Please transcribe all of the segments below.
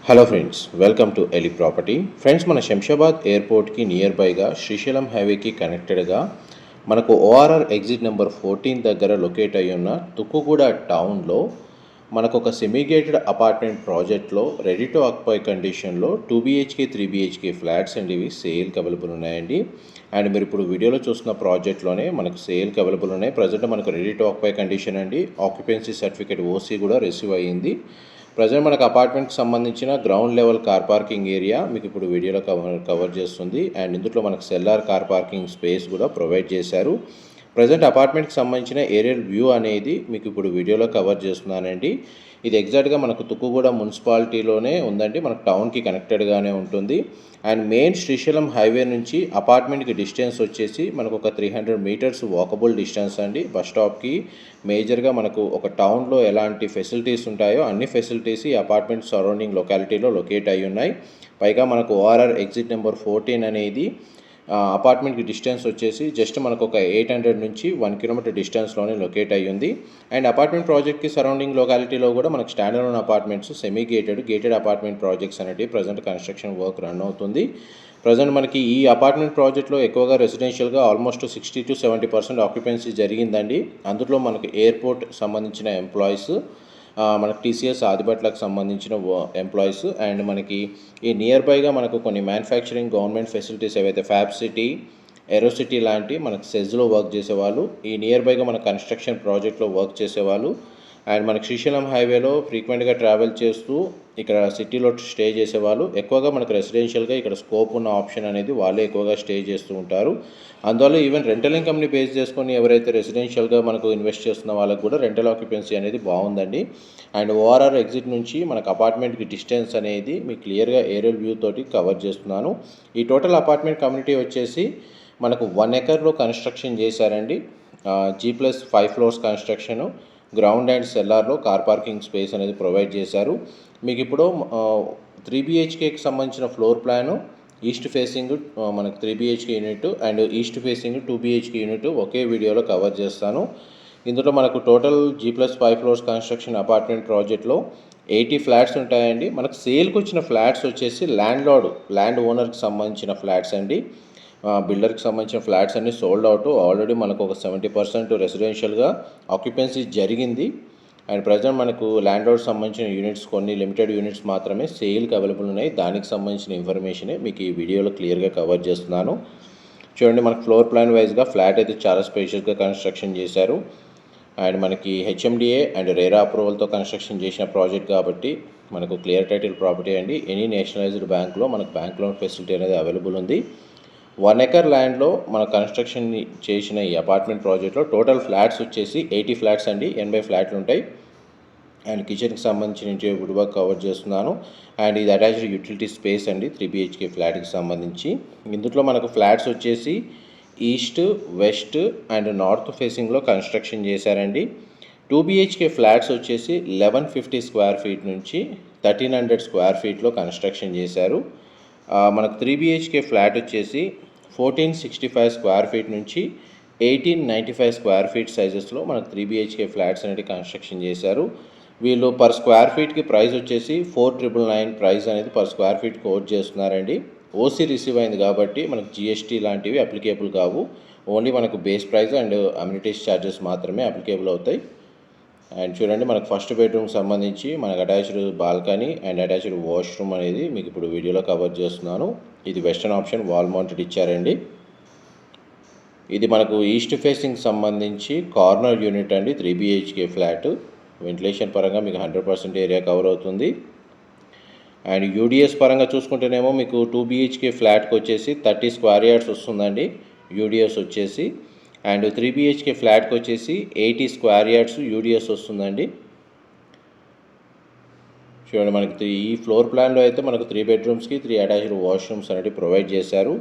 Hello friends, welcome to ఎలి property. Friends, మన శంషాబాద్ ఎయిర్పోర్ట్కి నియర్ బైగా శ్రీశైలం హైవేకి కనెక్టెడ్గా మనకు ఓఆర్ఆర్ ఎగ్జిట్ నెంబర్ 14 దగ్గర లొకేట్ అయ్యి ఉన్న తుక్కుగూడ టౌన్లో మనకు ఒక సెమీగేటెడ్ అపార్ట్మెంట్ ప్రాజెక్ట్లో రెడీ టు ఆక్యుపై కండిషన్లో 2 BHK 3 BHK ఫ్లాట్స్ అండ్ ఇవి సేల్కి అవైలబుల్ ఉన్నాయండి. అండ్ మీరు ఇప్పుడు వీడియోలో చూస్తున్న ప్రాజెక్ట్లోనే మనకు సేల్కి అవైలబుల్ ఉన్నాయి. ప్రజెంట్ మనకు రెడీ టు ఆక్యుపై కండిషన్ అండి. ఆక్యుపెన్సీ సర్టిఫికేట్ ఓసీ కూడా రిసీవ్ అయ్యింది. ప్రజెంట్ మనకు అపార్ట్మెంట్కి సంబంధించిన ground level car parking area మీకు ఇప్పుడు వీడియోలో కవర్ చేస్తుంది. అండ్ ఇందులో మనకు సెల్లార్ కార్ పార్కింగ్ స్పేస్ కూడా ప్రొవైడ్ చేశారు. ప్రజెంట్ అపార్ట్మెంట్కి సంబంధించిన ఏరియల్ వ్యూ అనేది మీకు ఇప్పుడు వీడియోలో కవర్ చేస్తున్నానండి. ఇది ఎగ్జాక్ట్గా మనకు తుక్కుగూడ మున్సిపాలిటీలోనే ఉందండి. మనకు టౌన్కి కనెక్టెడ్గానే ఉంటుంది. అండ్ మెయిన్ శ్రీశైలం హైవే నుంచి అపార్ట్మెంట్కి డిస్టెన్స్ వచ్చేసి మనకు ఒక 300 మీటర్స్ వాకబుల్ డిస్టెన్స్ అండి. బస్ స్టాప్కి మేజర్గా మనకు ఒక టౌన్లో ఎలాంటి ఫెసిలిటీస్ ఉంటాయో అన్ని ఫెసిలిటీస్ ఈ అపార్ట్మెంట్ సరౌండింగ్ లొకాలిటీలో లొకేట్ అయి ఉన్నాయి. పైగా మనకు ఓఆర్ఆర్ ఎగ్జిట్ నెంబర్ 14 అనేది అపార్ట్మెంట్కి డిస్టెన్స్ వచ్చేసి జస్ట్ మనకు ఒక 800 నుంచి 1 కిలోమీటర్ డిస్టెన్స్లోనే లొకేట్ అయ్యి ఉంది. అండ్ అపార్ట్మెంట్ ప్రాజెక్ట్కి సరౌండింగ్ లొకాలిటీలో కూడా మనకు standard apartments, semi gated apartment projects అనేవి ప్రజెంట్ కన్స్ట్రక్షన్ వర్క్ రన్ అవుతుంది. ప్రజెంట్ మనకి ఈ అపార్ట్మెంట్ ప్రాజెక్ట్లో ఎక్కువగా రెసిడెన్షియల్గా ఆల్మోస్ట్ 60 to 70% ఆక్యుపెన్సీ జరిగిందండి. అందులో మనకు ఎయిర్పోర్ట్ సంబంధించిన ఎంప్లాయీస్, మనకు టీసీఎస్ ఆదిబట్లకు సంబంధించిన ఎంప్లాయీస్, అండ్ మనకి ఈ నియర్ బైగా మనకు కొన్ని మ్యానుఫ్యాక్చరింగ్ గవర్నమెంట్ ఫెసిలిటీస్ ఏవైతే ఫ్యాబ్ సిటీ, ఏరోసిటీ లాంటి మనకు సెజ్లో వర్క్ చేసేవాళ్ళు, ఈ నియర్ బైగా మన కన్స్ట్రక్షన్ ప్రాజెక్ట్లో వర్క్ చేసేవాళ్ళు, అండ్ మనకి శ్రీశైలం హైవేలో ఫ్రీక్వెంట్గా ట్రావెల్ చేస్తూ ఇక్కడ సిటీలో స్టే చేసేవాళ్ళు, ఎక్కువగా మనకు రెసిడెన్షియల్గా ఇక్కడ స్కోప్ ఉన్న ఆప్షన్ అనేది వాళ్ళే ఎక్కువగా స్టే చేస్తూ ఉంటారు. అందువల్ల ఈవెన్ రెంటల్ ఇన్కమ్ని బేస్ చేసుకొని ఎవరైతే రెసిడెన్షియల్గా మనకు ఇన్వెస్ట్ చేస్తున్న వాళ్ళకి కూడా రెంటల్ ఆక్యుపెన్సీ అనేది బాగుందండి. అండ్ ఓఆర్ఆర్ ఎగ్జిట్ నుంచి మనకు అపార్ట్మెంట్కి డిస్టెన్స్ అనేది మీకు క్లియర్గా ఏరియల్ వ్యూ తోటి కవర్ చేస్తున్నాను. ఈ టోటల్ అపార్ట్మెంట్ కమ్యూనిటీ వచ్చేసి మనకు 1 ఎకర్లో కన్స్ట్రక్షన్ చేశారండి. G+5 floors construction, ground and సెల్లార్లో కార్ పార్కింగ్ స్పేస్ అనేది ప్రొవైడ్ చేశారు. మీకు ఇప్పుడు 3 BHKకి సంబంధించిన ఫ్లోర్ ప్లాను, ఈస్ట్ ఫేసింగ్ మనకు 3 BHK unit and east facing 2 BHK unit ఒకే వీడియోలో కవర్ చేస్తాను. ఇందులో మనకు total G+5 floors construction apartment ప్రాజెక్ట్లో 80 ఫ్లాట్స్ ఉంటాయండి. మనకు సేల్కి వచ్చిన ఫ్లాట్స్ వచ్చేసి ల్యాండ్ ఓనర్కి సంబంధించిన ఫ్లాట్స్ అండి. బిల్డర్కి సంబంధించిన ఫ్లాట్స్ అన్నీ సోల్డ్ అవుట్. ఆల్రెడీ మనకు ఒక 70% రెసిడెన్షియల్గా ఆక్యుపెన్సీ జరిగింది. అండ్ ప్రజెంట్ మనకు ల్యాండ్ లార్డ్కి సంబంధించిన యూనిట్స్, కొన్ని లిమిటెడ్ యూనిట్స్ మాత్రమే సేల్కి అవైలబుల్ ఉన్నాయి. దానికి సంబంధించిన ఇన్ఫర్మేషనే మీకు ఈ వీడియోలో క్లియర్గా కవర్ చేస్తున్నాను. చూడండి, మనకు ఫ్లోర్ ప్లాన్ వైజ్గా ఫ్లాట్ అయితే చాలా స్పేషియస్గా కన్స్ట్రక్షన్ చేశారు. అండ్ మనకి హెచ్ఎండిఏ అండ్ రేరా అప్రూవల్తో కన్స్ట్రక్షన్ చేసిన ప్రాజెక్ట్ కాబట్టి మనకు క్లియర్ టైటిల్ ప్రాపర్టీ అండి. ఎనీ నేషనలైజ్డ్ బ్యాంక్లో మనకు బ్యాంక్ లోన్ ఫెసిలిటీ అనేది అవైలబుల్ ఉంది. 1 ఎకర్ ల్యాండ్లో మన కన్స్ట్రక్షన్ చేసిన ఈ అపార్ట్మెంట్ ప్రాజెక్ట్లో టోటల్ ఫ్లాట్స్ వచ్చేసి 80 ఫ్లాట్స్ అండి. 80 ఫ్లాట్లు ఉంటాయి. అండ్ కిచెన్కి సంబంధించి వుడ్ వర్క్ కవర్ చేస్తున్నాను. అండ్ ఇది అటాచ్డ్ యూటిలిటీ స్పేస్ అండి 3 BHK ఫ్లాట్కి సంబంధించి. ఇందులో మనకు ఫ్లాట్స్ వచ్చేసి ఈస్ట్, వెస్ట్ అండ్ నార్త్ ఫేసింగ్లో కన్స్ట్రక్షన్ చేశారండి. 2 BHK ఫ్లాట్స్ వచ్చేసి 1150 స్క్వేర్ ఫీట్ నుంచి 1300 స్క్వేర్ ఫీట్లో కన్స్ట్రక్షన్ చేశారు. మనకు 3 BHK ఫ్లాట్ వచ్చేసి 1465 స్క్వేర్ ఫీట్ నుంచి 1895 స్క్వేర్ ఫీట్ సైజెస్లో మనకు 3 BHK ఫ్లాట్స్ అనేది కన్స్ట్రక్షన్ చేశారు. వీళ్ళు పర్ స్క్వేర్ ఫీట్కి ప్రైస్ వచ్చేసి 4999 ప్రైస్ అనేది పర్ స్క్వేర్ ఫీట్ కోట్ చేస్తున్నారండి. ఓసీ రిసీవ్ అయింది కాబట్టి మనకు జిఎస్టీ లాంటివి అప్లికేబుల్ కావు. ఓన్లీ మనకు base price and amenities charges మాత్రమే అప్లికేబుల్ అవుతాయి. అండ్ చూడండి, మనకు ఫస్ట్ బెడ్రూమ్కి సంబంధించి మనకు attached balcony and attached washroom అనేది మీకు ఇప్పుడు వీడియోలో కవర్ చేస్తున్నాను. ఇది వెస్టర్న్ ఆప్షన్ వాల్ మౌంటెడ్ ఇచ్చారండి. ఇది మనకు ఈస్ట్ ఫేసింగ్ సంబంధించి కార్నర్ యూనిట్ అండి. 3 BHK ఫ్లాట్. వెంటిలేషన్ పరంగా మీకు 100% ఏరియా కవర్ అవుతుంది. అండ్ యూడిఎస్ పరంగా చూసుకుంటేనేమో మీకు 2 BHK ఫ్లాట్కి వచ్చేసి 30 స్క్వేర్ యార్డ్స్ వస్తుందండి యూడిఎస్ వచ్చేసి. అండ్ 3 BHK ఫ్లాట్కి వచ్చేసి 80 స్క్వేర్ యార్డ్స్ యూడిఎస్ వస్తుందండి. చూడండి, మనకి ఈ ఫ్లోర్ ప్లాన్లో అయితే మనకు 3 బెడ్రూమ్స్కి 3 అటాచ్డ్ వాష్రూమ్స్ అనేవి ప్రొవైడ్ చేశారు.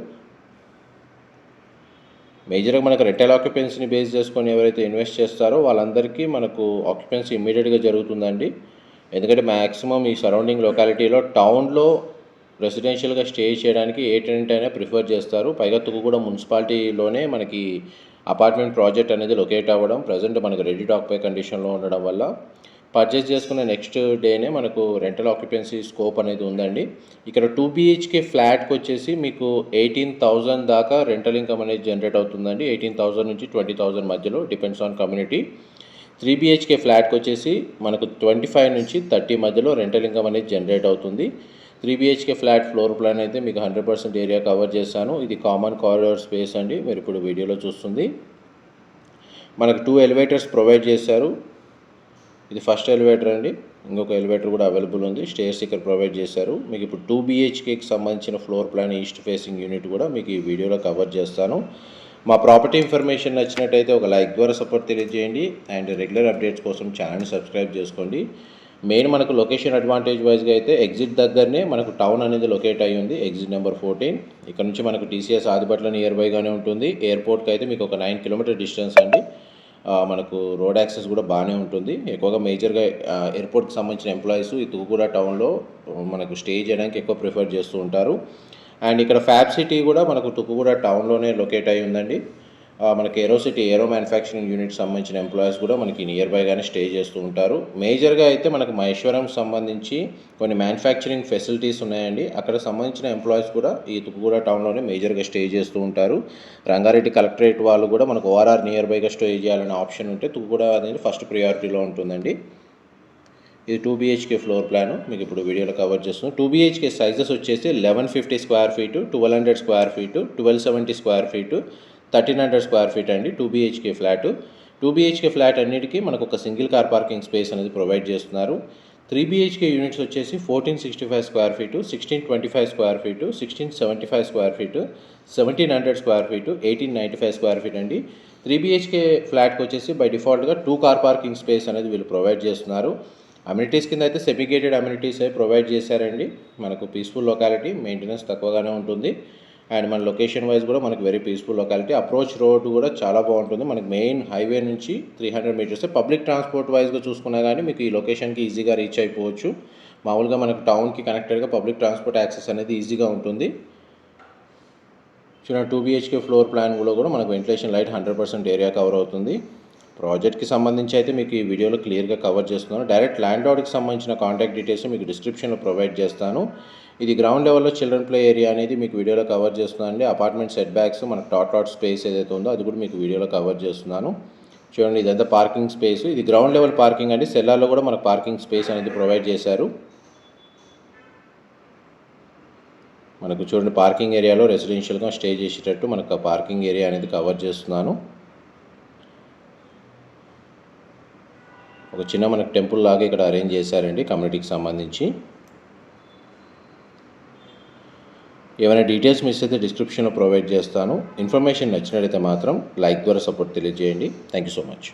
మేజర్గా మనకు రెంటల్ ఆక్యుపెన్సీని బేస్ చేసుకొని ఎవరైతే ఇన్వెస్ట్ చేస్తారో వాళ్ళందరికీ మనకు ఆక్యుపెన్సీ ఇమ్మీడియట్గా జరుగుతుందండి. ఎందుకంటే మ్యాక్సిమం ఈ సరౌండింగ్ లొకాలిటీలో టౌన్లో రెసిడెన్షియల్గా స్టే చేయడానికి ఏ టెనెంట్ అయినా ప్రిఫర్ చేస్తారు. పైగా తుక్కుగూడ మున్సిపాలిటీలోనే మనకి అపార్ట్మెంట్ ప్రాజెక్ట్ అనేది లొకేట్ అవ్వడం, ప్రజెంట్ మనకు రెడీ టు ఆక్యుపై కండిషన్లో ఉండడం వల్ల పర్చేస్ చేసుకున్న నెక్స్ట్ డేనే మనకు రెంటల్ ఆక్యుపెన్సీ స్కోప్ అనేది ఉందండి. ఇక్కడ 2 BHK ఫ్లాట్కి వచ్చేసి మీకు 18,000 దాకా రెంటల్ ఇన్కమ్ అనేది జనరేట్ అవుతుందండి. 18,000 నుంచి 20,000 మధ్యలో, డిపెండ్స్ ఆన్ కమ్యూనిటీ. 3 BHK ఫ్లాట్కి వచ్చేసి మనకు 25 నుంచి 30 మధ్యలో రెంటల్ ఇన్కమ్ అనేది జనరేట్ అవుతుంది. 3 BHK ఫ్లాట్ ఫ్లోర్ ప్లాన్ అయితే మీకు 100% ఏరియా కవర్ చేశాను. ఇది కామన్ కారిడార్ స్పేస్ అండి, మీరు ఇప్పుడు వీడియోలో చూస్తుంది. మనకు 2 ఎలివేటర్స్ ప్రొవైడ్ చేశారు. ఇది ఫస్ట్ ఎలివేటర్ అండి, ఇంకొక ఎలివేటర్ కూడా అవైలబుల్ ఉంది. స్టేర్స్ ఇక్కడ ప్రొవైడ్ చేశారు. మీకు ఇప్పుడు 2 BHKకి సంబంధించిన floor plan east facing unit కూడా మీకు ఈ వీడియోలో కవర్ చేస్తాను. మా ప్రాపర్టీ ఇన్ఫర్మేషన్ నచ్చినట్టయితే ఒక లైక్ ద్వారా సపోర్ట్ తెలియజేయండి. అండ్ రెగ్యులర్ అప్డేట్స్ కోసం ఛానల్ని సబ్స్క్రైబ్ చేసుకోండి. మెయిన్ మనకు లొకేషన్ అడ్వాంటేజ్ వైజ్గా అయితే ఎగ్జిట్ దగ్గరనే మనకు టౌన్ అనేది లొకేట్ అయ్యి ఉంది, ఎగ్జిట్ నెంబర్ 14. ఇక్కడ నుంచి మనకు TCS ఆదిబట్ల నియర్ బైగానే ఉంటుంది. ఎయిర్పోర్ట్కి అయితే మీకు ఒక 9 కిలోమీటర్ డిస్టెన్స్ అండి. మనకు రోడ్ యాక్సెస్ కూడా బాగానే ఉంటుంది. ఎక్కువగా మేజర్గా ఎయిర్పోర్ట్కి సంబంధించిన ఎంప్లాయీస్ ఈ తుకుగూడ టౌన్లో మనకు స్టే చేయడానికి ఎక్కువ ప్రిఫర్ చేస్తూ ఉంటారు. అండ్ ఇక్కడ ఫ్యాబ్ సిటీ కూడా మనకు తుకుగూడ టౌన్లోనే లొకేట్ అయి ఉందండి. మనకి ఏరో మ్యానుఫ్యాక్చరింగ్ యూనిట్ సంబంధించిన ఎంప్లాయీస్ కూడా మనకి నియర్ బైగానే స్టే చేస్తూ ఉంటారు. మేజర్గా అయితే మనకు మహేశ్వరం సంబంధించి కొన్ని మ్యానుఫ్యాక్చరింగ్ ఫెసిలిటీస్ ఉన్నాయండి. అక్కడ సంబంధించిన ఎంప్లాయీస్ కూడా ఈ తుకుగూడ టౌన్లోనే మేజర్గా స్టే చేస్తూ ఉంటారు. రంగారెడ్డి కలెక్టరేట్ వాళ్ళు కూడా మనకు ORR నియర్ బైగా స్టే చేయాలనే ఆప్షన్ ఉంటే తుకుగూడ అనేది ఫస్ట్ ప్రియారిటీలో ఉంటుందండి. ఇది 2 BHK ఫ్లోర్ ప్లాన్ మీకు ఇప్పుడు వీడియోలో కవర్ చేస్తున్నాం. 2 BHK సైజెస్ వచ్చేసి 1150 square feet, 1200 square feet, 1270 square feet, 1300 square feet అండి 2 BHK ఫ్లాట్. 2 BHK ఫ్లాట్ అన్నిటికీ మనకు ఒక సింగిల్ కార్ పార్కింగ్ స్పేస్ అనేది ప్రొవైడ్ చేస్తున్నారు. 3 BHK యూనిట్స్ వచ్చేసి 1465 square feet, 1625 square feet, 1675 square feet, 1700 square feet, 1895 square feet అండి. 3 BHK ఫ్లాట్కి వచ్చేసి బై డిఫాల్ట్గా 2 కార్ పార్కింగ్ స్పేస్ అనేది వీళ్ళు ప్రొవైడ్ చేస్తున్నారు. అమ్యూనిటీస్ కింద అయితే సెమిగేటెడ్ అమ్యూనిటీస్ అయి ప్రొవైడ్ చేశారండి. మనకు పీస్ఫుల్ లొకాలిటీ, మెయింటెనెన్స్ తక్కువగానే ఉంటుంది. అండ్ మన లొకేషన్ వైజ్ కూడా మనకు very peaceful locality. Approach road కూడా చాలా బాగుంటుంది. మనకి మెయిన్ హైవే నుంచి 300 మీటర్స్. పబ్లిక్ ట్రాన్స్పోర్ట్ వైజ్గా చూసుకున్నా కానీ మీకు ఈ లొకేషన్కి ఈజీగా రీచ్ అయిపోవచ్చు. మామూలుగా మనకు టౌన్కి కనెక్టెడ్గా పబ్లిక్ ట్రాన్స్పోర్ట్ యాక్సెస్ అనేది ఈజీగా ఉంటుంది. చూడండి 2 BHK ఫ్లోర్ ప్లాన్లో కూడా మనకు వెంటిలేషన్ లైట్ 100% ఏరియా కవర్ అవుతుంది. ప్రాజెక్ట్కి సంబంధించి అయితే మీకు ఈ వీడియోలో క్లియర్గా కవర్ చేస్తున్నాను. డైరెక్ట్ ల్యాండ్ లార్డ్కి సంబంధించిన కాంటాక్ట్ డీటెయిల్స్ మీకు డిస్క్రిప్షన్లో ప్రొవైడ్ చేస్తాను. ఇది గ్రౌండ్ లెవెల్లో చిల్డ్రన్ ప్లే ఏరియా అనేది మీకు వీడియోలో కవర్ చేస్తున్నానండి. అపార్ట్మెంట్ సెట్ బ్యాక్స్ మనకు టాట్ స్పేస్ ఏదైతే ఉందో అది కూడా మీకు వీడియోలో కవర్ చేస్తున్నాను. చూడండి ఇదంతా పార్కింగ్ స్పేస్. ఇది గ్రౌండ్ లెవెల్ పార్కింగ్ అండి. సెల్లార్లో కూడా మనకు పార్కింగ్ స్పేస్ అనేది ప్రొవైడ్ చేశారు. మనకు చూడండి పార్కింగ్ ఏరియాలో రెసిడెన్షియల్గా స్టే చేసేటట్టు మనకు పార్కింగ్ ఏరియా అనేది కవర్ చేస్తున్నాను. ఒక చిన్న మనకు టెంపుల్ లాగా ఇక్కడ అరేంజ్ చేశారండి కమ్యూనిటీకి సంబంధించి. ఏమైనా డీటెయిల్స్ మిస్ అయితే డిస్క్రిప్షన్లో ప్రొవైడ్ చేస్తాను. ఇన్ఫర్మేషన్ నచ్చినట్లయితే మాత్రం లైక్ ద్వారా సపోర్ట్ తెలియజేయండి. Thank you so much.